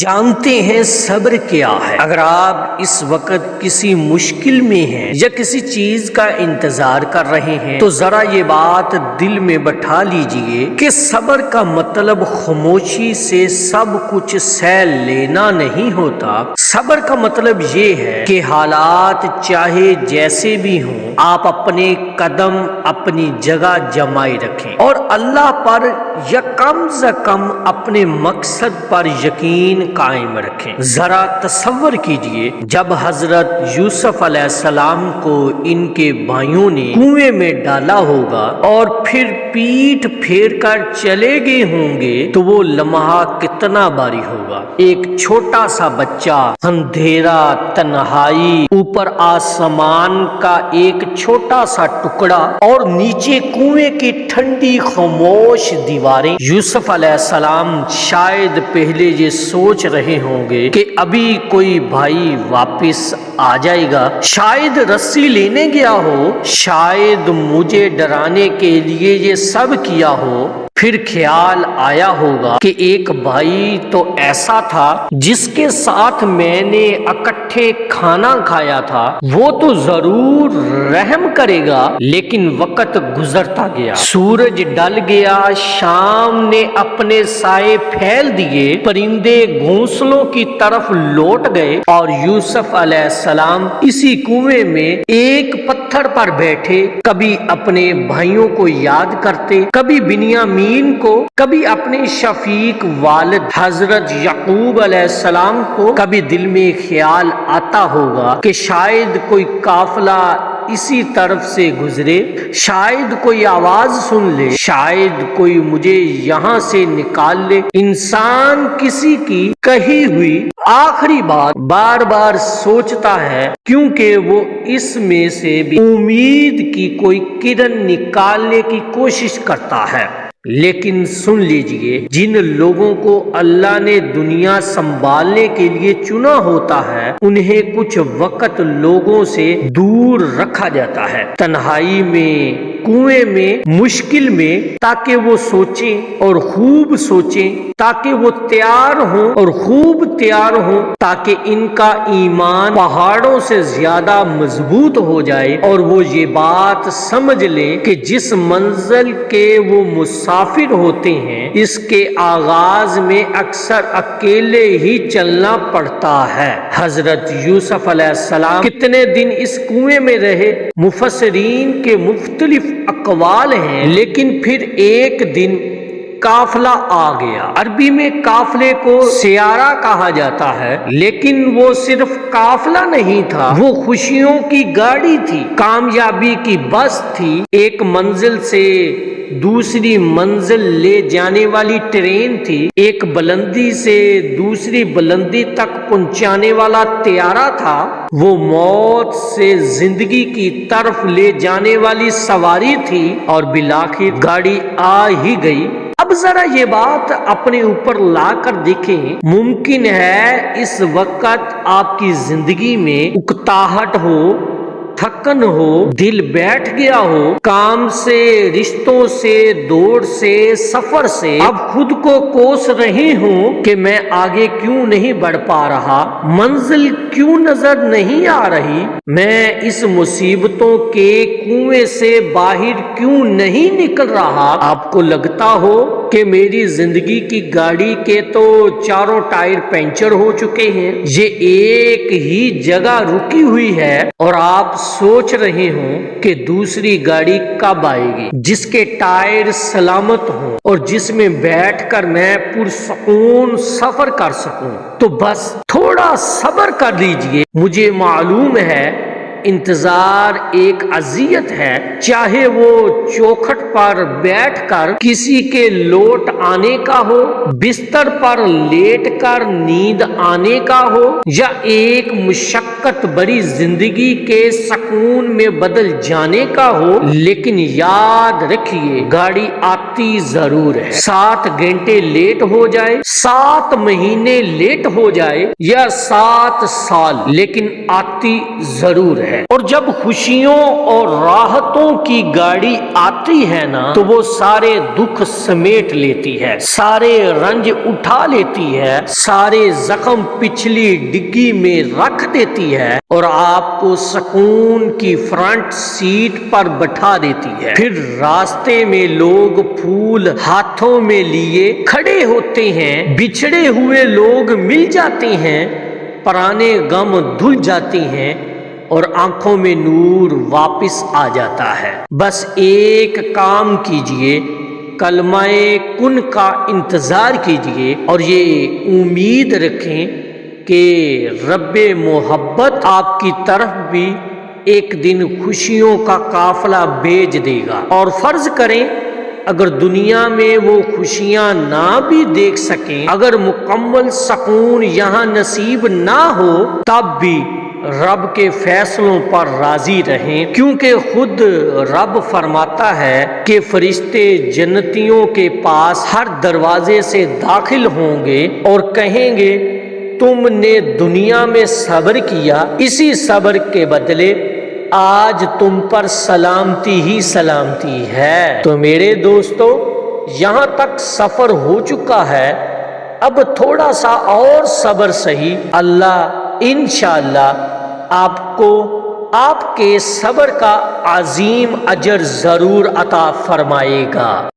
جانتے ہیں صبر کیا ہے۔ اگر آپ اس وقت کسی مشکل میں ہیں یا کسی چیز کا انتظار کر رہے ہیں تو ذرا یہ بات دل میں بٹھا لیجئے کہ صبر کا مطلب خاموشی سے سب کچھ سہ لینا نہیں ہوتا۔ صبر کا مطلب یہ ہے کہ حالات چاہے جیسے بھی ہوں آپ اپنے قدم اپنی جگہ جمائے رکھیں اور اللہ پر یا کم سے کم اپنے مقصد پر یقین قائم رکھیں۔ ذرا تصور کیجئے جب حضرت یوسف علیہ السلام کو ان کے بھائیوں نے کنویں میں ڈالا ہوگا اور پھر پیٹھ پھیر کر چلے گئے ہوں گے تو وہ لمحہ کتنا بھاری ہوگا۔ ایک چھوٹا سا بچہ، اندھیرا، تنہائی، اوپر آسمان کا ایک چھوٹا سا ٹکڑا اور نیچے کنویں کی ٹھنڈی خاموش دیواریں۔ یوسف علیہ السلام شاید پہلے یہ سوچ رہے ہوں گے کہ ابھی کوئی بھائی واپس آ جائے گا، شاید رسی لینے گیا ہو، شاید مجھے ڈرانے کے لیے یہ سب کیا ہو۔ پھر خیال آیا ہوگا کہ ایک بھائی تو ایسا تھا جس کے ساتھ میں نے اکٹھے کھانا کھایا تھا، وہ تو ضرور رحم کرے گا۔ لیکن وقت گزرتا گیا، سورج ڈل گیا، شام نے اپنے سائے پھیل دیے، پرندے گھونسلوں کی طرف لوٹ گئے اور یوسف علیہ السلام اسی کنویں میں ایک پتھر پر بیٹھے کبھی اپنے بھائیوں کو یاد کرتے، کبھی بنیامین کو، کبھی اپنے شفیق والد حضرت یعقوب علیہ السلام کو۔ کبھی دل میں خیال آتا ہوگا کہ شاید کوئی قافلہ اسی طرف سے گزرے، شاید کوئی آواز سن لے، شاید کوئی مجھے یہاں سے نکال لے۔ انسان کسی کی کہی ہوئی آخری بات بار بار سوچتا ہے کیونکہ وہ اس میں سے بھی امید کی کوئی کرن نکالنے کی کوشش کرتا ہے۔ لیکن سن لیجئے، جن لوگوں کو اللہ نے دنیا سنبھالنے کے لیے چنا ہوتا ہے انہیں کچھ وقت لوگوں سے دور رکھا جاتا ہے، تنہائی میں، کنویں میں، مشکل میں، تاکہ وہ سوچیں اور خوب سوچیں، تاکہ وہ تیار ہوں اور خوب تیار ہوں، تاکہ ان کا ایمان پہاڑوں سے زیادہ مضبوط ہو جائے اور وہ یہ بات سمجھ لیں کہ جس منزل کے وہ مسافر ہوتے ہیں اس کے آغاز میں اکثر اکیلے ہی چلنا پڑتا ہے۔ حضرت یوسف علیہ السلام کتنے دن اس کنویں میں رہے، مفسرین کے مختلف اقوال ہیں، لیکن پھر ایک دن قافلہ آ گیا۔ عربی میں قافلے کو سیارہ کہا جاتا ہے، لیکن وہ صرف قافلہ نہیں تھا، وہ خوشیوں کی گاڑی تھی، کامیابی کی بس تھی، ایک منزل سے دوسری منزل لے جانے والی ٹرین تھی، ایک بلندی سے دوسری بلندی تک پہنچانے والا طیارہ تھا، وہ موت سے زندگی کی طرف لے جانے والی سواری تھی اور بالآخر گاڑی آ ہی گئی۔ اب ذرا یہ بات اپنے اوپر لا کر دیکھیں، ممکن ہے اس وقت آپ کی زندگی میں اکتاہٹ ہو، تھکن ہو، دل بیٹھ گیا ہو، کام سے، رشتوں سے، دوڑ سے، سفر سے اب خود کو کوس رہے ہوں کہ میں آگے کیوں نہیں بڑھ پا رہا، منزل کیوں نظر نہیں آ رہی، میں اس مصیبتوں کے کنویں سے باہر کیوں نہیں نکل رہا۔ آپ کو لگتا ہو کہ میری زندگی کی گاڑی کے تو چاروں ٹائر پنچر ہو چکے ہیں، یہ ایک ہی جگہ رکی ہوئی ہے اور آپ سوچ رہے ہوں کہ دوسری گاڑی کب آئے گی جس کے ٹائر سلامت ہوں اور جس میں بیٹھ کر میں پرسکون سفر کر سکوں۔ تو بس تھوڑا صبر کر لیجئے، مجھے معلوم ہے انتظار ایک اذیت ہے، چاہے وہ چوکھٹ پر بیٹھ کر کسی کے لوٹ آنے کا ہو، بستر پر لیٹ کر نیند آنے کا ہو یا ایک مشقت بری زندگی کے سکون میں بدل جانے کا ہو، لیکن یاد رکھیے گاڑی آتی ضرور ہے۔ 7 گھنٹے لیٹ ہو جائے، 7 مہینے لیٹ ہو جائے یا 7 سال، لیکن آتی ضرور ہے۔ اور جب خوشیوں اور راحتوں کی گاڑی آتی ہے نا تو وہ سارے دکھ سمیٹ لیتی ہے، سارے رنج اٹھا لیتی ہے، سارے زخم پچھلی ڈگی میں رکھ دیتی ہے اور آپ کو سکون کی فرنٹ سیٹ پر بٹھا دیتی ہے۔ پھر راستے میں لوگ پھول ہاتھوں میں لیے کھڑے ہوتے ہیں، بچھڑے ہوئے لوگ مل جاتے ہیں، پرانے غم دھل جاتے ہیں اور آنکھوں میں نور واپس آ جاتا ہے۔ بس ایک کام کیجئے، کلمہ کن کا انتظار کیجئے اور یہ امید رکھیں کہ رب محبت آپ کی طرف بھی ایک دن خوشیوں کا قافلہ بھیج دے گا۔ اور فرض کریں اگر دنیا میں وہ خوشیاں نہ بھی دیکھ سکیں، اگر مکمل سکون یہاں نصیب نہ ہو، تب بھی رب کے فیصلوں پر راضی رہیں، کیونکہ خود رب فرماتا ہے کہ فرشتے جنتیوں کے پاس ہر دروازے سے داخل ہوں گے اور کہیں گے تم نے دنیا میں صبر کیا، اسی صبر کے بدلے آج تم پر سلامتی ہی سلامتی ہے۔ تو میرے دوستو، یہاں تک سفر ہو چکا ہے، اب تھوڑا سا اور صبر سہی، اللہ انشاءاللہ آپ کو آپ کے صبر کا عظیم اجر ضرور عطا فرمائے گا۔